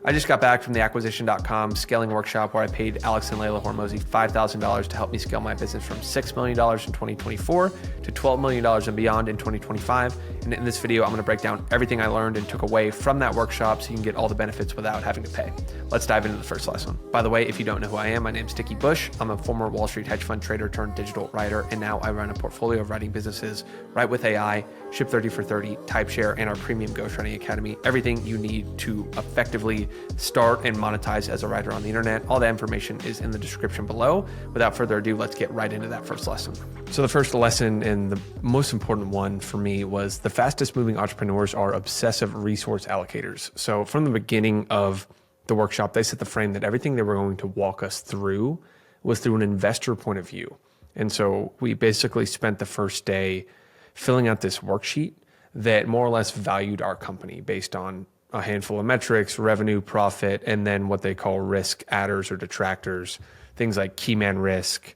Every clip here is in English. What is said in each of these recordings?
I just got back from the acquisition.com scaling workshop where I paid Alex and Leila Hormozi $5,000 to help me scale my business from $6 million in 2024 to $12 million and beyond in 2025. And in this video, I'm gonna break down everything I learned and took away from that workshop so you can get all the benefits without having to pay. Let's dive into the first lesson. By the way, if you don't know who I am, my name's Dickie Bush. I'm a former Wall Street hedge fund trader turned digital writer, and now I run a portfolio of writing businesses, Write with AI, Ship 30 for 30, TypeShare, and our premium Ghostwriting Academy. Everything you need to effectively start and monetize as a writer on the internet. All that information is in the description below. Without further ado, let's get right into that first lesson. So the first lesson, and the most important one for me, was the fastest moving entrepreneurs are obsessive resource allocators. So from the beginning of the workshop, they set the frame that everything they were going to walk us through was through an investor point of view. And so we basically spent the first day filling out this worksheet that more or less valued our company based on a handful of metrics, revenue, profit, and then what they call risk adders or detractors, things like key man risk,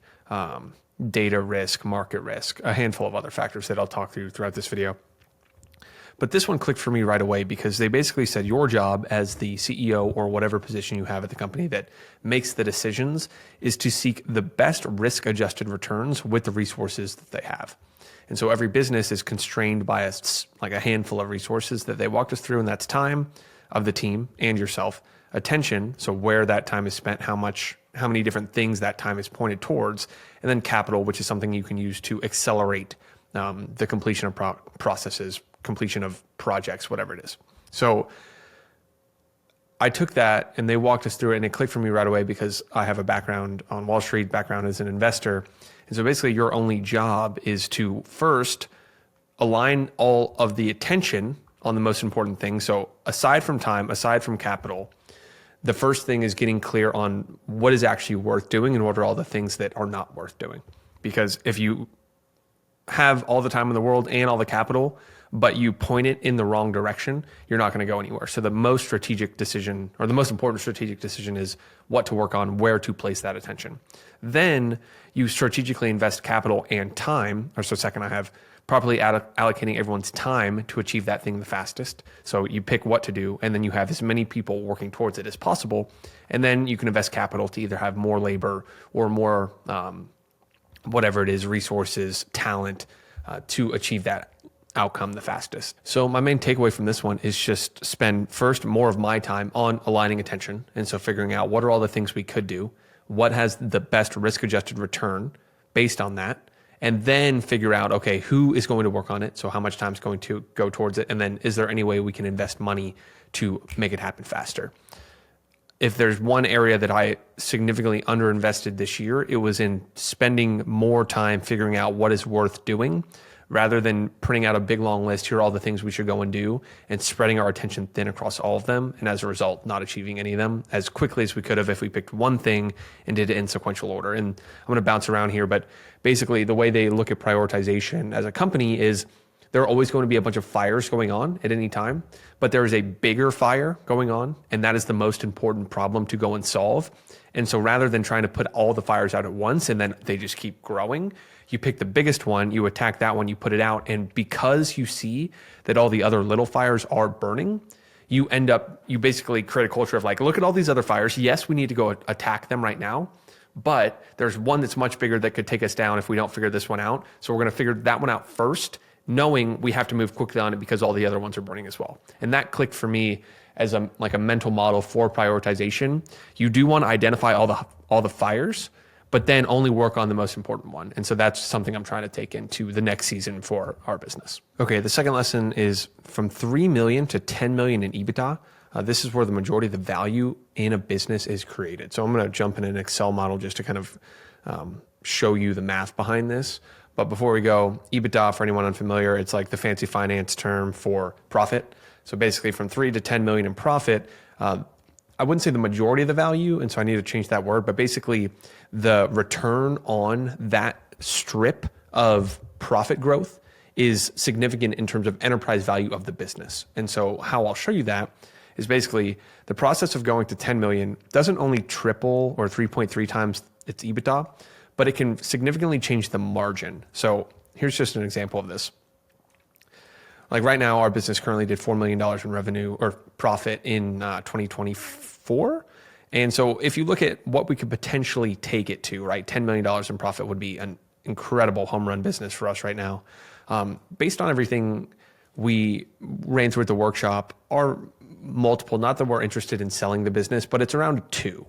data risk, market risk, a handful of other factors that I'll talk through throughout this video. But this one clicked for me right away because they basically said your job as the CEO or whatever position you have at the company that makes the decisions is to seek the best risk-adjusted returns with the resources that they have. And so every business is constrained by a handful of resources that they walked us through, and that's time of the team and yourself, attention, so where that time is spent, how many different things that time is pointed towards, and then capital, which is something you can use to accelerate the completion of processes, completion of projects, whatever it is. So I took that and they walked us through it, and it clicked for me right away because I have a background on Wall Street, background as an investor. And so basically your only job is to first align all of the attention on the most important thing. So aside from time, aside from capital, the first thing is getting clear on what is actually worth doing and what are all the things that are not worth doing. Because if you have all the time in the world and all the capital, but you point it in the wrong direction, you're not going to go anywhere. So the most strategic decision, or the most important strategic decision, is what to work on, where to place that attention. Then you strategically invest capital and time, or so second I have properly allocating everyone's time to achieve that thing the fastest. So you pick what to do, and then you have as many people working towards it as possible. And then you can invest capital to either have more labor or more, whatever it is, resources, talent, to achieve that outcome the fastest. So my main takeaway from this one is just spend first more of my time on aligning attention. And so figuring out what are all the things we could do, what has the best risk-adjusted return based on that, and then figure out, okay, who is going to work on it? So how much time is going to go towards it? And then is there any way we can invest money to make it happen faster? If there's one area that I significantly underinvested this year, it was in spending more time figuring out what is worth doing rather than printing out a big long list, here are all the things we should go and do, and spreading our attention thin across all of them, and as a result, not achieving any of them as quickly as we could have if we picked one thing and did it in sequential order. And I'm going to bounce around here, but basically the way they look at prioritization as a company is there are always going to be a bunch of fires going on at any time, but there is a bigger fire going on, and that is the most important problem to go and solve. And so rather than trying to put all the fires out at once and then they just keep growing, you pick the biggest one, you attack that one, you put it out, and because you see that all the other little fires are burning, you basically create a culture of like, look at all these other fires. Yes, we need to go attack them right now, but there's one that's much bigger that could take us down if we don't figure this one out. So we're going to figure that one out first, knowing we have to move quickly on it because all the other ones are burning as well. And that clicked for me as a mental model for prioritization. You do want to identify all the fires, but then only work on the most important one. And so that's something I'm trying to take into the next season for our business. Okay, the second lesson is from 3 million to 10 million in EBITDA. This is where the majority of the value in a business is created. So I'm going to jump in an Excel model just to kind of show you the math behind this. But before we go, EBITDA, for anyone unfamiliar, it's like the fancy finance term for profit. So basically from 3 to 10 million in profit, I wouldn't say the majority of the value, and so I need to change that word, but basically the return on that strip of profit growth is significant in terms of enterprise value of the business. And so how I'll show you that is basically the process of going to 10 million doesn't only triple or 3.3 times its EBITDA, but it can significantly change the margin. So here's just an example of this. Like right now, our business currently did $4 million in revenue or profit in 2024. And so if you look at what we could potentially take it to, right, $10 million in profit would be an incredible home run business for us right now. Based on everything we ran through at the workshop, our multiple, not that we're interested in selling the business, but it's around 2.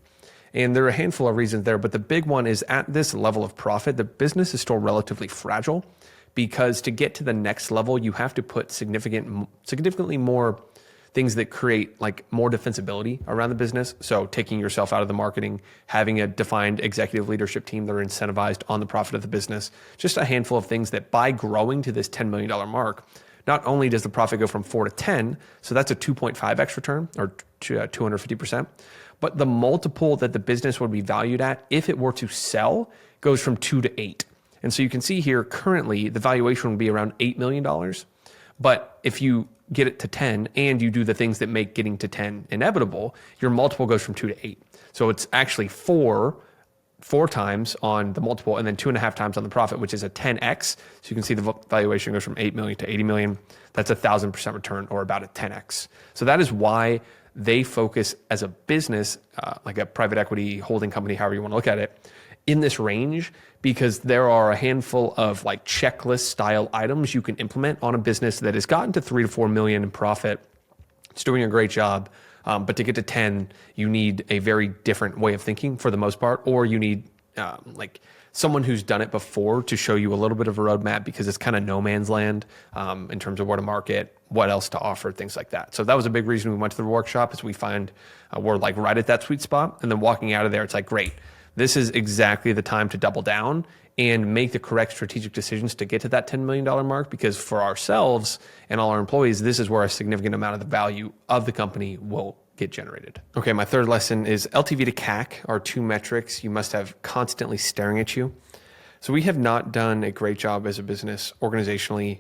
And there are a handful of reasons there, but the big one is at this level of profit, the business is still relatively fragile, because to get to the next level, you have to put significantly more things that create like more defensibility around the business. So taking yourself out of the marketing, having a defined executive leadership team that are incentivized on the profit of the business, just a handful of things that by growing to this $10 million mark, not only does the profit go from 4 to 10, so that's a 2.5x return or 250%, but the multiple that the business would be valued at if it were to sell goes from 2 to 8. And so you can see here currently the valuation would be around $8 million. But if you get it to 10 and you do the things that make getting to 10 inevitable, your multiple goes from 2 to 8. So it's actually four times on the multiple and then 2.5 times on the profit, which is a 10x. So you can see the valuation goes from 8 million to 80 million. That's 1,000% return, or about a 10x. So that is why they focus as a business, like a private equity holding company, however you want to look at it, in this range, because there are a handful of like checklist style items you can implement on a business that has gotten to 3 to 4 million in profit. It's doing a great job. But to get to 10, you need a very different way of thinking for the most part, or you need like someone who's done it before to show you a little bit of a roadmap, because it's kind of no man's land in terms of where to market, what else to offer, things like that. So that was a big reason we went to the workshop, is we find we're like right at that sweet spot. And then walking out of there, it's like, great, this is exactly the time to double down and make the correct strategic decisions to get to that $10 million mark, because for ourselves and all our employees, this is where a significant amount of the value of the company will get generated. Okay, my third lesson is LTV to CAC are 2 metrics you must have constantly staring at you. So we have not done a great job as a business organizationally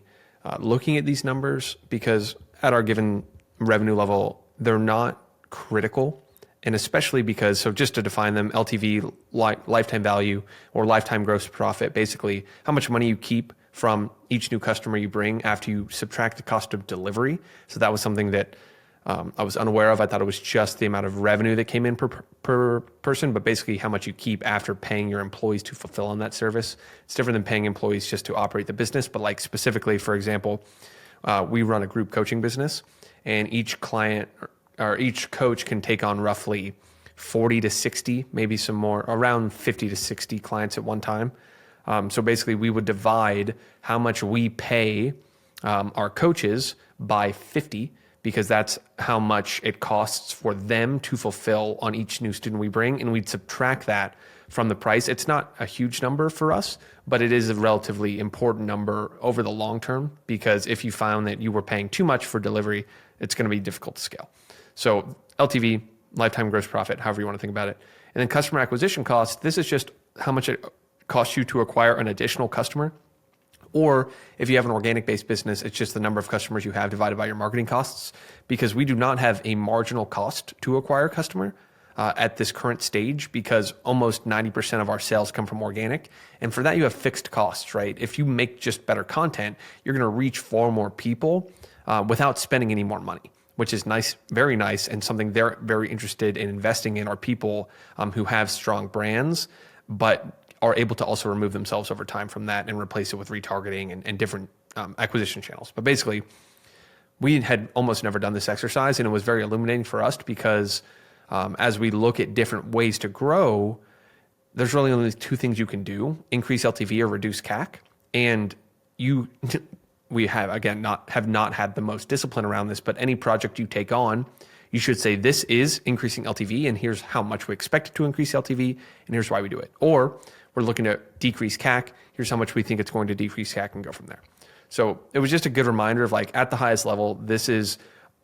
looking at these numbers, because at our given revenue level, they're not critical. And especially because, so just to define them, LTV, lifetime value, or lifetime gross profit, basically how much money you keep from each new customer you bring after you subtract the cost of delivery. So that was something that I was unaware of. I thought it was just the amount of revenue that came in per person, but basically how much you keep after paying your employees to fulfill on that service. It's different than paying employees just to operate the business, but like specifically, for example, we run a group coaching business, and each client or each coach can take on roughly 40 to 60, maybe some more, around 50 to 60 clients at one time. So basically we would divide how much we pay our coaches by 50, because that's how much it costs for them to fulfill on each new student we bring. And we'd subtract that from the price. It's not a huge number for us, but it is a relatively important number over the long term, because if you found that you were paying too much for delivery, it's going to be difficult to scale. So LTV, lifetime gross profit, however you want to think about it. And then customer acquisition costs, this is just how much it costs you to acquire an additional customer. Or if you have an organic based business, it's just the number of customers you have divided by your marketing costs, because we do not have a marginal cost to acquire a customer at this current stage, because almost 90% of our sales come from organic. And for that, you have fixed costs, right? If you make just better content, you're going to reach far more people without spending any more money, which is nice, very nice, and something they're very interested in investing in are people who have strong brands, but are able to also remove themselves over time from that and replace it with retargeting and different acquisition channels. But basically, we had almost never done this exercise, and it was very illuminating for us, because as we look at different ways to grow, there's really only 2 things you can do: increase LTV or reduce CAC. And we have, again, have not had the most discipline around this, but any project you take on, you should say, this is increasing LTV, and here's how much we expect it to increase LTV, and here's why we do it. Or we're looking to decrease CAC, here's how much we think it's going to decrease CAC, and go from there. So it was just a good reminder of, like, at the highest level, this is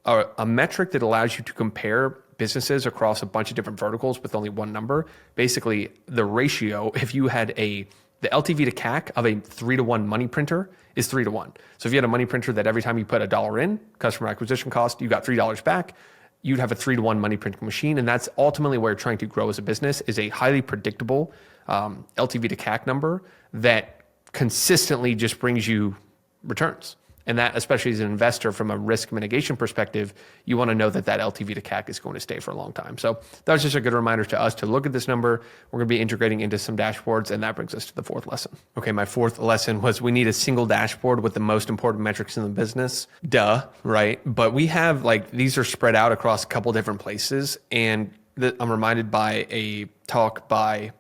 a metric that allows you to compare businesses across a bunch of different verticals with only one number. Basically, the ratio, if you had the LTV to CAC of a 3-to-1 money printer is 3-to-1. So if you had a money printer that every time you put $1 in, customer acquisition cost, you got $3 back, you'd have a 3-to-1 money printing machine. And that's ultimately where you're trying to grow as a business, is a highly predictable LTV to CAC number that consistently just brings you returns. And that, especially as an investor from a risk mitigation perspective, you want to know that that LTV to CAC is going to stay for a long time. So that was just a good reminder to us to look at this number. We're going to be integrating into some dashboards, and that brings us to the fourth lesson. Okay, my fourth lesson was we need a single dashboard with the most important metrics in the business. Duh, right? But we have these are spread out across a couple different places. And I'm reminded by a talk by,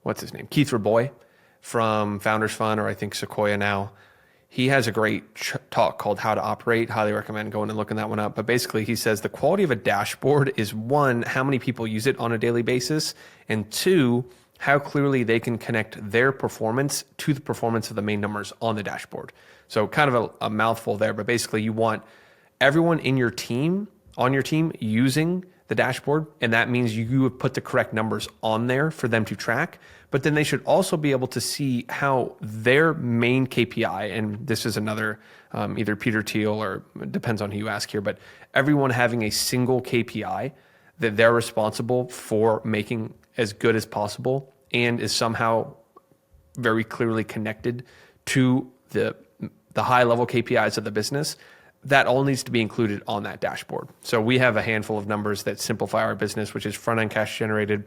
what's his name? Keith Raboy from Founders Fund, or I think Sequoia now. He has a great talk called How to Operate. Highly recommend going and looking that one up. But basically, he says the quality of a dashboard is one, how many people use it on a daily basis, and two, how clearly they can connect their performance to the performance of the main numbers on the dashboard. So kind of a mouthful there, but basically you want everyone on your team using the dashboard, and that means you have put the correct numbers on there for them to track. But then they should also be able to see how their main KPI, and this is another either Peter Thiel, or it depends on who you ask here, but everyone having a single KPI that they're responsible for making as good as possible and is somehow very clearly connected to the high level KPIs of the business. That all needs to be included on that dashboard. So we have a handful of numbers that simplify our business, which is front-end cash generated,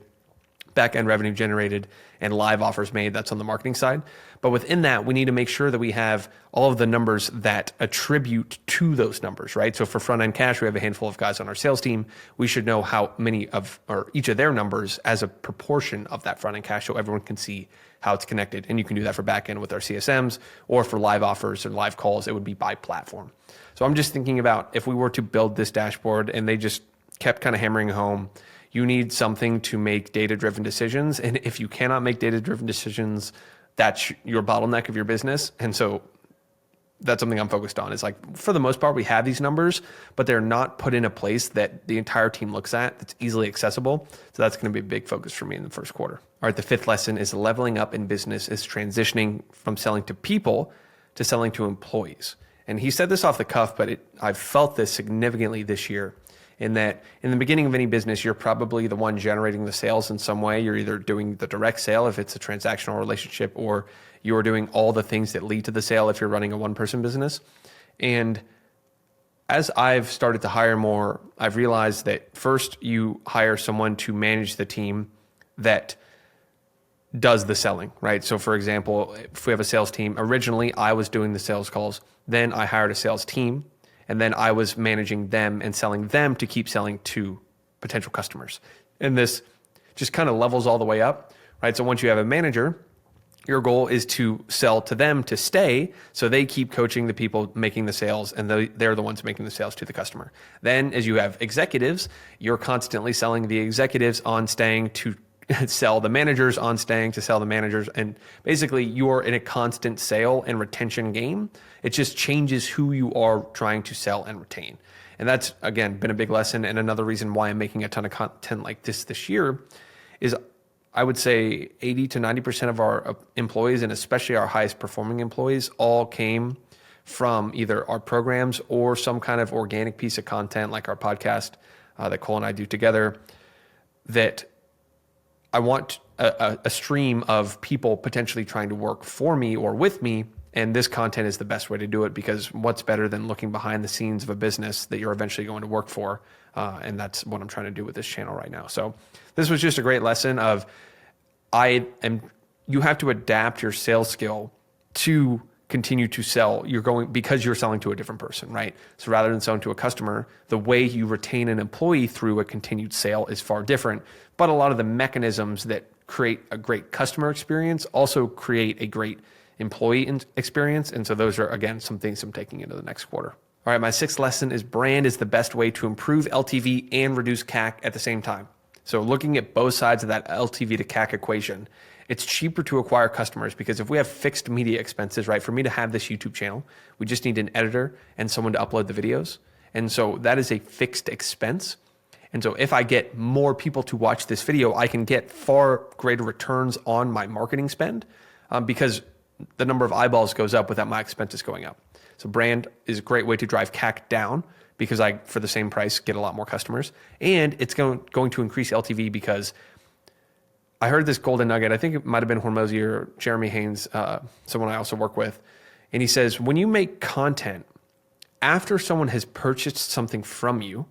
back-end revenue generated, and live offers made. That's on the marketing side. But within that, we need to make sure that we have all of the numbers that attribute to those numbers, right? So for front-end cash, we have a handful of guys on our sales team. We should know how many of, or each of their numbers as a proportion of that front-end cash, so everyone can see how it's connected. And you can do that for back-end with our CSMs, or for live offers and live calls, it would be by platform. So I'm just thinking about if we were to build this dashboard and they just kept kind of hammering home, you need something to make data-driven decisions. And if you cannot make data-driven decisions, that's your bottleneck of your business. And so that's something I'm focused on. Is for the most part, we have these numbers, but they're not put in a place that the entire team looks at that's easily accessible. So that's going to be a big focus for me in the first quarter. All right, the fifth lesson is leveling up in business is transitioning from selling to people to selling to employees. And he said this off the cuff, but I've felt this significantly this year, in that in the beginning of any business, you're probably the one generating the sales in some way. You're either doing the direct sale if it's a transactional relationship, or you're doing all the things that lead to the sale if you're running a one-person business. And as I've started to hire more, I've realized that first you hire someone to manage the team that does the selling, right? So for example, if we have a sales team, originally I was doing the sales calls, then I hired a sales team, and then I was managing them and selling them to keep selling to potential customers. And this just kind of levels all the way up, right? So once you have a manager, your goal is to sell to them to stay, so they keep coaching the people making the sales, and they're the ones making the sales to the customer. Then as you have executives, you're constantly selling the executives on staying to sell the managers on staying to sell the managers. And basically you're in a constant sale and retention game. It just changes who you are trying to sell and retain. And that's, again, been a big lesson. And another reason why I'm making a ton of content like this year is I would say 80 to 90% of our employees, and especially our highest performing employees, all came from either our programs or some kind of organic piece of content like our podcast that Cole and I do together, that I want a stream of people potentially trying to work for me or with me. And this content is the best way to do it, because what's better than looking behind the scenes of a business that you're eventually going to work for? And that's what I'm trying to do with this channel right now. So this was just a great lesson of you have to adapt your sales skill to continue to sell. Because you're selling to a different person, right? So rather than selling to a customer, the way you retain an employee through a continued sale is far different. But a lot of the mechanisms that create a great customer experience also create a great employee experience. And so those are, again, some things I'm taking into the next quarter. All right, my sixth lesson is brand is the best way to improve LTV and reduce CAC at the same time. So looking at both sides of that LTV to CAC equation, it's cheaper to acquire customers, because if we have fixed media expenses, right, for me to have this YouTube channel, we just need an editor and someone to upload the videos. And so that is a fixed expense. And so if I get more people to watch this video, I can get far greater returns on my marketing spend because the number of eyeballs goes up without my expenses going up. So brand is a great way to drive CAC down, because I, for the same price, get a lot more customers. And it's going to increase LTV, because I heard this golden nugget. I think it might have been Hormozi or Jeremy Haynes, someone I also work with. And he says, when you make content after someone has purchased something from you,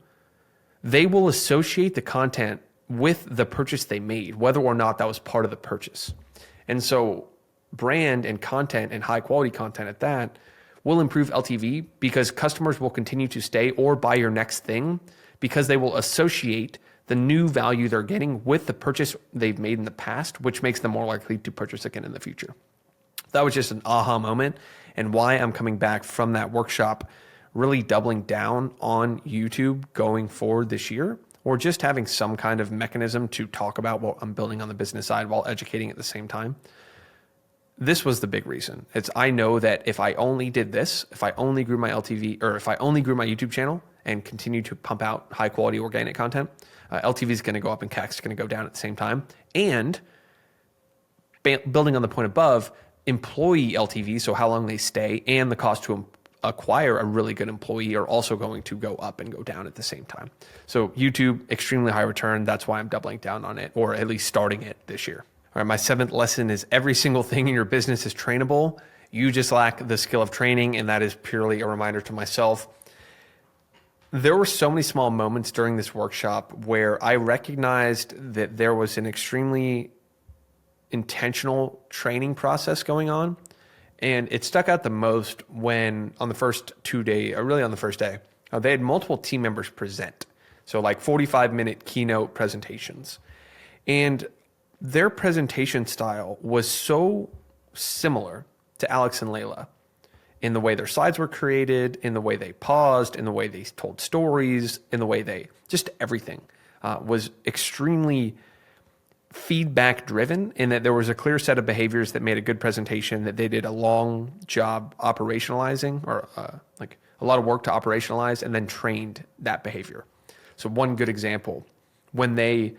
they will associate the content with the purchase they made, whether or not that was part of the purchase. And so brand and content and high quality content at that will improve LTV because customers will continue to stay or buy your next thing because they will associate the new value they're getting with the purchase they've made in the past, which makes them more likely to purchase again in the future. That was just an aha moment, and why I'm coming back from that workshop, really doubling down on YouTube going forward this year, or just having some kind of mechanism to talk about what I'm building on the business side while educating at the same time. This was the big reason. I know that if I only did this, if I only grew my LTV, or if I only grew my YouTube channel and continue to pump out high quality organic content, LTV is going to go up and CAC is going to go down at the same time. And building on the point above, employee LTV, so how long they stay, and the cost to acquire a really good employee are also going to go up and go down at the same time. So YouTube, extremely high return. That's why I'm doubling down on it, or at least starting it this year. All right, my 7th lesson is every single thing in your business is trainable. You just lack the skill of training, and that is purely a reminder to myself. There were so many small moments during this workshop where I recognized that there was an extremely intentional training process going on. And it stuck out the most when on the first 2 days, or really on the first day, they had multiple team members present. So like 45-minute keynote presentations. And their presentation style was so similar to Alex and Leila in the way their slides were created, in the way they paused, in the way they told stories, in the way they, just everything was extremely feedback driven, in that there was a clear set of behaviors that made a good presentation that they did a long job operationalizing, or like a lot of work to operationalize, and then trained that behavior. So one good example, when they,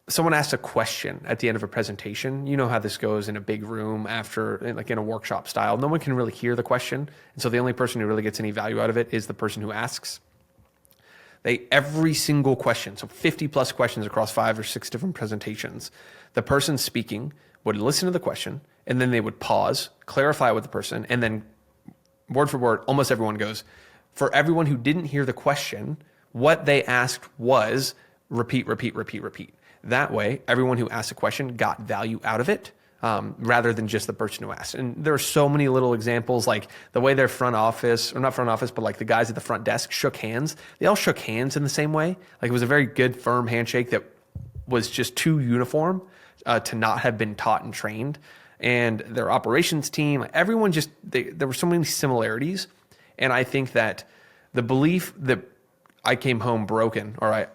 someone asked a question at the end of a presentation, you know how this goes in a big room after, like in a workshop style, no one can really hear the question. And so the only person who really gets any value out of it is the person who asks. Every single question, so 50 plus questions across 5 or 6 different presentations, the person speaking would listen to the question, and then they would pause, clarify with the person, and then word for word, almost everyone goes, for everyone who didn't hear the question, what they asked was repeat, repeat, repeat, repeat. That way, everyone who asked a question got value out of it, rather than just the person who asked. And there are so many little examples, like the way their front office, or not front office, but like the guys at the front desk shook hands. They all shook hands in the same way. Like it was a very good, firm handshake that was just too uniform to not have been taught and trained. And their operations team, everyone just, there were so many similarities. And I think that the belief that I came home broken,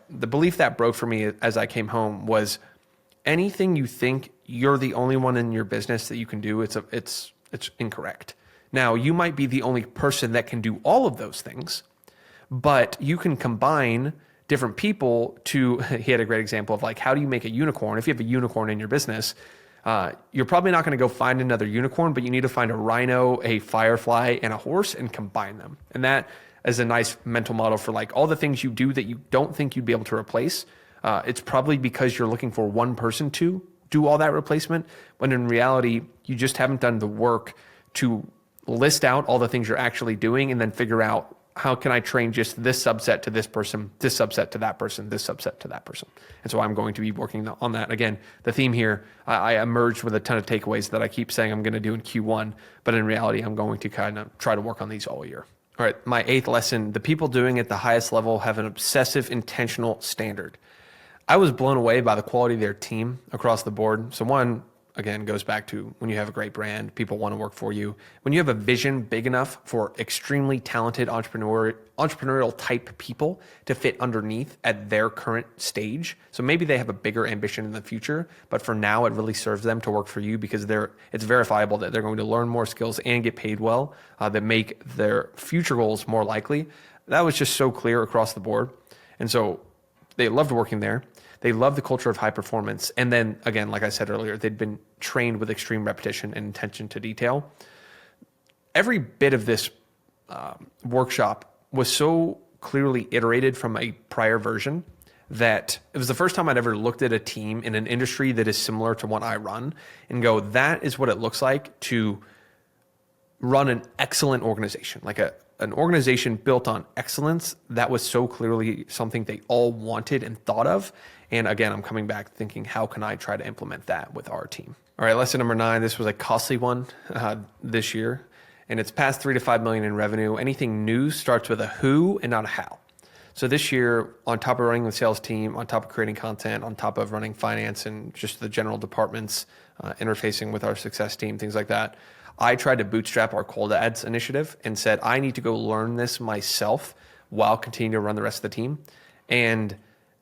the belief that broke for me as I came home was, anything you think you're the only one in your business that you can do, it's incorrect. Now, you might be the only person that can do all of those things, but you can combine different people to, he had a great example of like, how do you make a unicorn? If you have a unicorn in your business, you're probably not going to go find another unicorn, but you need to find a rhino, a firefly, and a horse and combine them. And that is a nice mental model for like all the things you do that you don't think you'd be able to replace. It's probably because you're looking for one person to do all that replacement, when in reality, you just haven't done the work to list out all the things you're actually doing and then figure out, how can I train just this subset to this person, this subset to that person, this subset to that person? And so I'm going to be working on that. Again, the theme here, I emerged with a ton of takeaways that I keep saying I'm going to do in Q1, but in reality, I'm going to kind of try to work on these all year. All right, my 8th lesson, the people doing at the highest level have an obsessive, intentional standard. I was blown away by the quality of their team across the board. So one, again, goes back to when you have a great brand, people want to work for you. When you have a vision big enough for extremely talented entrepreneurial type people to fit underneath at their current stage. So maybe they have a bigger ambition in the future, but for now it really serves them to work for you because it's verifiable that they're going to learn more skills and get paid well, that make their future goals more likely. That was just so clear across the board. And so they loved working there. They love the culture of high performance. And then again, like I said earlier, they'd been trained with extreme repetition and attention to detail. Every bit of this workshop was so clearly iterated from a prior version that it was the first time I'd ever looked at a team in an industry that is similar to what I run and go, that is what it looks like to run an excellent organization, like an organization built on excellence. That was so clearly something they all wanted and thought of. And again, I'm coming back thinking, how can I try to implement that with our team? All right, lesson number 9. This was a costly one this year, and it's past 3 to 5 million in revenue. Anything new starts with a who and not a how. So this year, on top of running the sales team, on top of creating content, on top of running finance and just the general departments, interfacing with our success team, things like that, I tried to bootstrap our cold ads initiative and said, I need to go learn this myself while continuing to run the rest of the team. And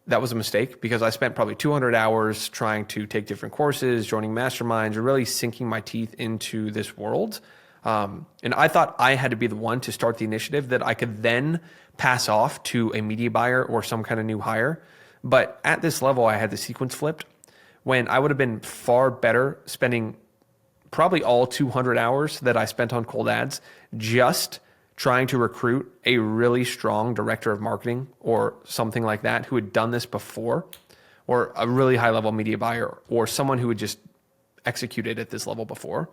that was a mistake because I spent probably 200 hours trying to take different courses, joining masterminds, or really sinking my teeth into this world. And I thought I had to be the one to start the initiative that I could then pass off to a media buyer or some kind of new hire. But at this level, I had the sequence flipped when I would have been far better spending probably all 200 hours that I spent on cold ads just trying to recruit a really strong director of marketing or something like that who had done this before, or a really high level media buyer, or someone who had just executed at this level before,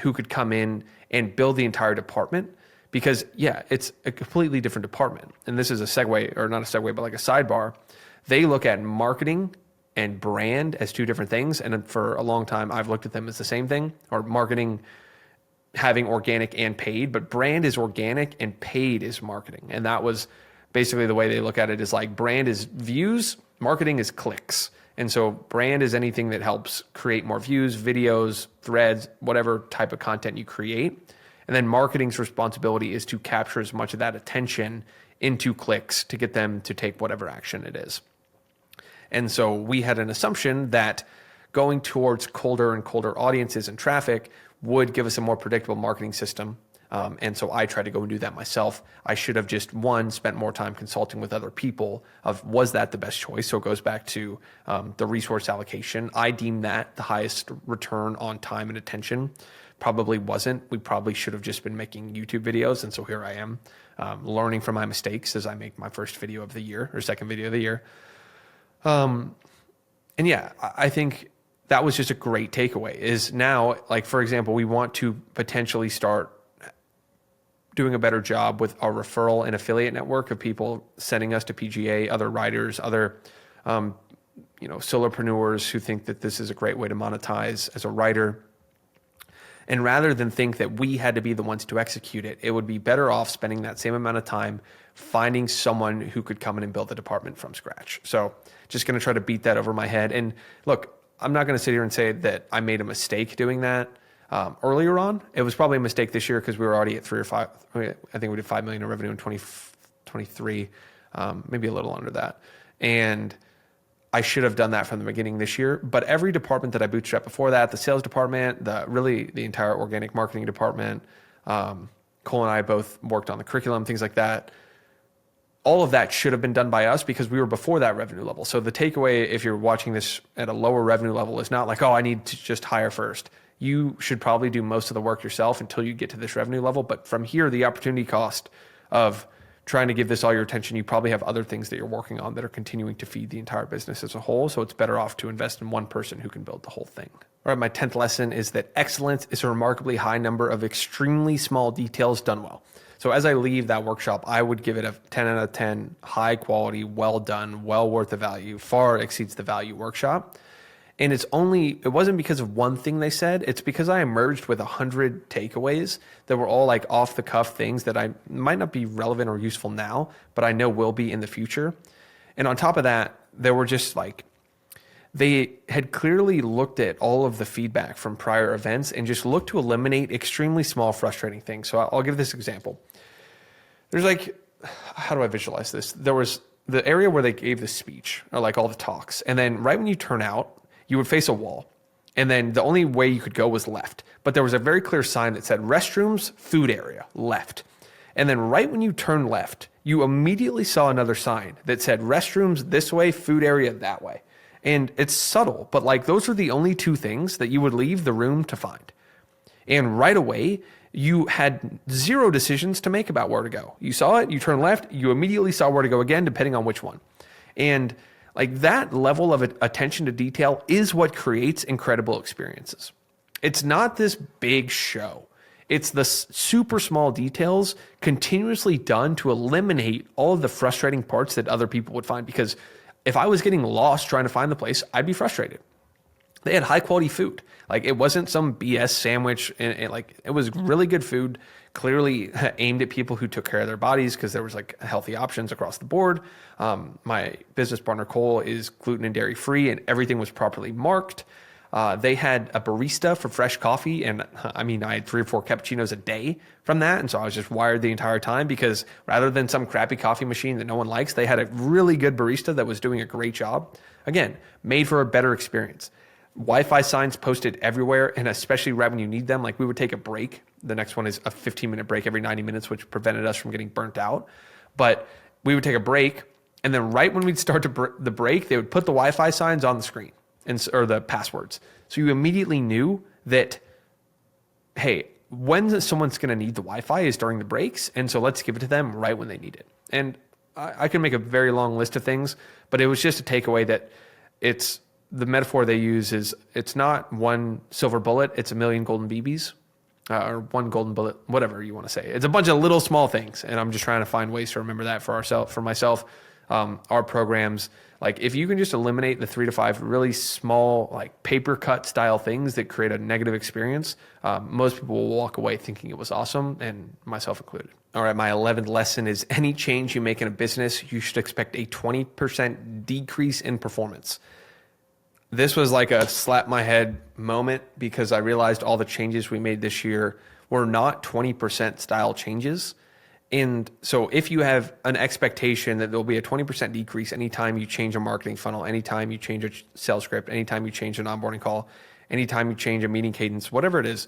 who could come in and build the entire department. Because yeah, it's a completely different department. And this is a segue, or not a segue, but like a sidebar. They look at marketing and brand as two different things. And for a long time, I've looked at them as the same thing, or marketing having organic and paid, but brand is organic and paid is marketing. And that was basically the way they look at it, is like brand is views, marketing is clicks. And so brand is anything that helps create more views, videos, threads, whatever type of content you create. And then marketing's responsibility is to capture as much of that attention into clicks to get them to take whatever action it is. And so we had an assumption that going towards colder and colder audiences and traffic would give us a more predictable marketing system. And so I tried to go and do that myself. I should have just, one, spent more time consulting with other people of, was that the best choice? So it goes back to the resource allocation. I deem that the highest return on time and attention. Probably wasn't. We probably should have just been making YouTube videos. And so here I am learning from my mistakes as I make my first video of the year, or second video of the year. And yeah, I think that was just a great takeaway. Is now, like, for example, we want to potentially start doing a better job with our referral and affiliate network of people sending us to PGA, other writers, other solopreneurs who think that this is a great way to monetize as a writer. And rather than think that we had to be the ones to execute it, it would be better off spending that same amount of time finding someone who could come in and build the department from scratch. So just going to try to beat that over my head. And look, I'm not going to sit here and say that I made a mistake doing that earlier on. It was probably a mistake this year because we were already at 3 or 5. I think we did 5 million in revenue in 2023, maybe a little under that. And I should have done that from the beginning this year. But every department that I bootstrapped before that, the sales department, the entire organic marketing department, Cole and I both worked on the curriculum, things like that. All of that should have been done by us because we were before that revenue level. So the takeaway, if you're watching this at a lower revenue level, is not like, oh, I need to just hire first. You should probably do most of the work yourself until you get to this revenue level. But from here, the opportunity cost of trying to give this all your attention, you probably have other things that you're working on that are continuing to feed the entire business as a whole. So it's better off to invest in one person who can build the whole thing. All right, my 10th lesson is that excellence is a remarkably high number of extremely small details done well. So as I leave that workshop, I would give it a 10 out of 10, high quality, well done, well worth the value, far exceeds the value workshop. And it wasn't because of one thing they said. It's because I emerged with 100 takeaways that were all like off the cuff things that I might not be relevant or useful now, but I know will be in the future. And on top of that, there were just like, they had clearly looked at all of the feedback from prior events and just looked to eliminate extremely small, frustrating things. So I'll give this example. There's like, how do I visualize this? There was the area where they gave the speech, or like all the talks. And then right when you turn out, you would face a wall. And then the only way you could go was left. But there was a very clear sign that said restrooms, food area, left. And then right when you turn left, you immediately saw another sign that said restrooms this way, food area that way. And it's subtle, but like those are the only two things that you would leave the room to find. And right away, you had zero decisions to make about where to go. You saw it, you turn left, you immediately saw where to go again, depending on which one. And like that level of attention to detail is what creates incredible experiences. It's not this big show. It's the super small details continuously done to eliminate all of the frustrating parts that other people would find. Because if I was getting lost trying to find the place, I'd be frustrated. They had high quality food. Like, it wasn't some BS sandwich, and like, it was really good food, clearly aimed at people who took care of their bodies, because there was like healthy options across the board. My business partner Cole is gluten and dairy free, and everything was properly marked. They had a barista for fresh coffee, and I mean, I had 3 or 4 cappuccinos a day from that, and so I was just wired the entire time, because rather than some crappy coffee machine that no one likes, they had a really good barista that was doing a great job. Again, made for a better experience. Wi-Fi signs posted everywhere, and especially right when you need them. Like, we would take a break. The next one is a 15-minute break every 90 minutes, which prevented us from getting burnt out. But we would take a break, and then right when we'd start the break, they would put the Wi-Fi signs on the screen, or the passwords. So you immediately knew that, hey, when someone's going to need the Wi-Fi is during the breaks, and so let's give it to them right when they need it. And I can make a very long list of things, but it was just a takeaway that it's, the metaphor they use is, it's not one silver bullet, it's a million golden BBs, or one golden bullet, whatever you want to say. It's a bunch of little small things, and I'm just trying to find ways to remember that for myself, our programs. Like, if you can just eliminate the 3 to 5 really small, like paper cut style things that create a negative experience, most people will walk away thinking it was awesome, and myself included. All right, my 11th lesson is, any change you make in a business, you should expect a 20% decrease in performance. This was like a slap my head moment, because I realized all the changes we made this year were not 20% style changes. And so if you have an expectation that there'll be a 20% decrease anytime you change a marketing funnel, anytime you change a sales script, anytime you change an onboarding call, anytime you change a meeting cadence, whatever it is,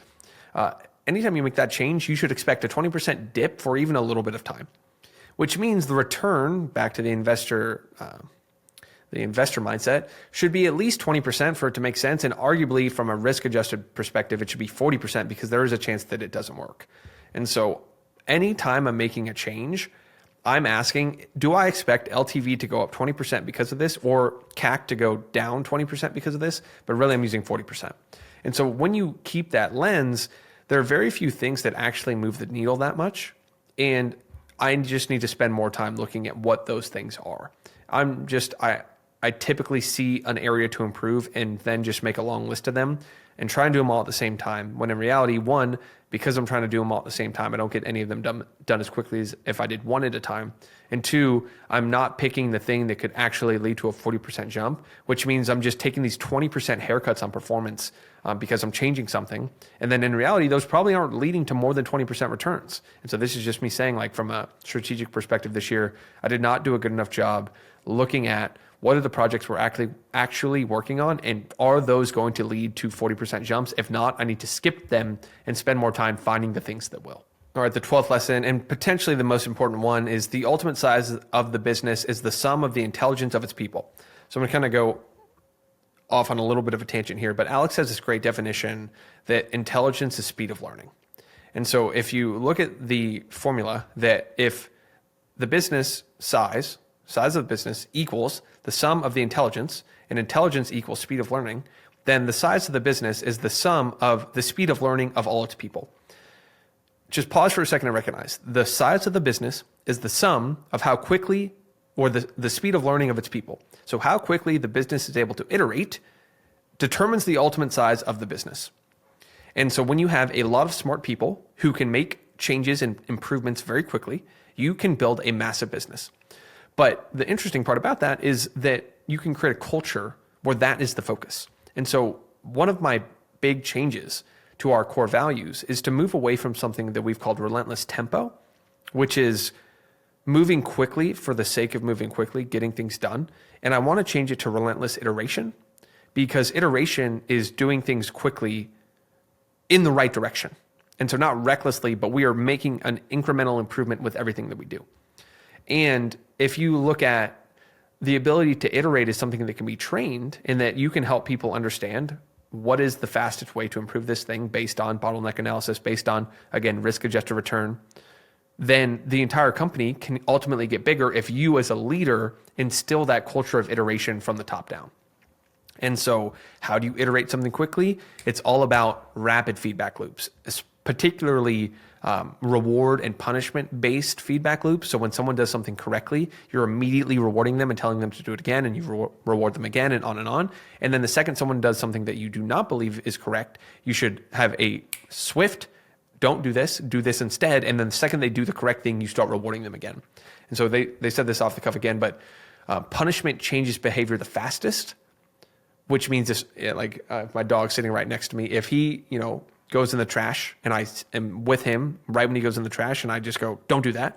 anytime you make that change, you should expect a 20% dip for even a little bit of time, which means the return back to the investor mindset should be at least 20% for it to make sense. And arguably, from a risk adjusted perspective, it should be 40%, because there is a chance that it doesn't work. And so anytime I'm making a change, I'm asking, do I expect LTV to go up 20% because of this, or CAC to go down 20% because of this? But really, I'm using 40%. And so when you keep that lens, there are very few things that actually move the needle that much. And I just need to spend more time looking at what those things are. I typically see an area to improve and then just make a long list of them and try and do them all at the same time. When in reality, one, because I'm trying to do them all at the same time, I don't get any of them done as quickly as if I did one at a time. And two, I'm not picking the thing that could actually lead to a 40% jump, which means I'm just taking these 20% haircuts on performance because I'm changing something. And then in reality, those probably aren't leading to more than 20% returns. And so this is just me saying, like, from a strategic perspective this year, I did not do a good enough job looking at what are the projects we're actually working on, and are those going to lead to 40% jumps? If not, I need to skip them and spend more time finding the things that will. All right, the 12th lesson, and potentially the most important one, is the ultimate size of the business is the sum of the intelligence of its people. So I'm gonna kind of go off on a little bit of a tangent here, but Alex has this great definition that intelligence is speed of learning. And so if you look at the formula, that if the business size of the business equals the sum of the intelligence, and intelligence equals speed of learning, then the size of the business is the sum of the speed of learning of all its people. Just pause for a second and recognize the size of the business is the sum of how quickly, or the speed of learning of its people. So how quickly the business is able to iterate determines the ultimate size of the business. And so when you have a lot of smart people who can make changes and improvements very quickly, you can build a massive business. But the interesting part about that is that you can create a culture where that is the focus. And so one of my big changes to our core values is to move away from something that we've called relentless tempo, which is moving quickly for the sake of moving quickly, getting things done. And I want to change it to relentless iteration, because iteration is doing things quickly in the right direction. And so not recklessly, but we are making an incremental improvement with everything that we do. And if you look at the ability to iterate as something that can be trained, in that you can help people understand what is the fastest way to improve this thing based on bottleneck analysis, based on, again, risk-adjusted return, then the entire company can ultimately get bigger if you as a leader instill that culture of iteration from the top down. And so how do you iterate something quickly? It's all about rapid feedback loops, particularly reward and punishment based feedback loop. So when someone does something correctly, you're immediately rewarding them and telling them to do it again, and you reward them again, and on and on. And then the second someone does something that you do not believe is correct, you should have a swift, don't do this instead. And then the second they do the correct thing, you start rewarding them again. And so they said this off the cuff again, but punishment changes behavior the fastest, which means this, like my dog's sitting right next to me. If he, goes in the trash and I am with him right when he goes in the trash and I just go, don't do that,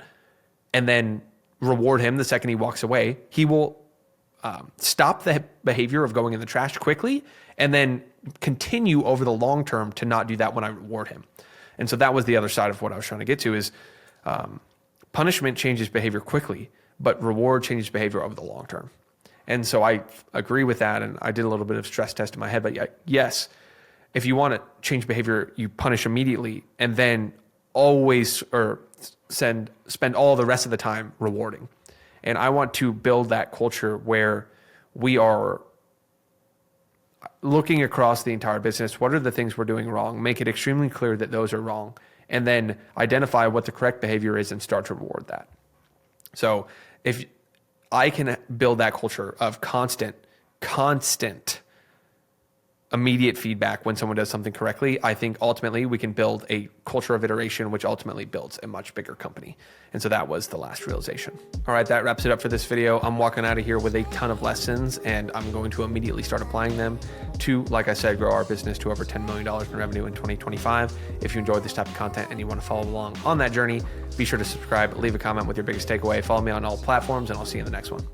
and then reward him the second he walks away, he will stop the behavior of going in the trash quickly and then continue over the long term to not do that when I reward him. And so that was the other side of what I was trying to get to is punishment changes behavior quickly, but reward changes behavior over the long term. And so I agree with that. And I did a little bit of stress test in my head, but yes, if you want to change behavior, you punish immediately and then always spend all the rest of the time rewarding. And I want to build that culture where we are looking across the entire business. What are the things we're doing wrong? Make it extremely clear that those are wrong, and then identify what the correct behavior is and start to reward that. So if I can build that culture of constant immediate feedback when someone does something correctly, I think ultimately we can build a culture of iteration, which ultimately builds a much bigger company. And so that was the last realization. All right, that wraps it up for this video. I'm walking out of here with a ton of lessons, and I'm going to immediately start applying them to, like I said, grow our business to over $10 million in revenue in 2025. If you enjoyed this type of content and you want to follow along on that journey, be sure to subscribe, leave a comment with your biggest takeaway, follow me on all platforms, and I'll see you in the next one.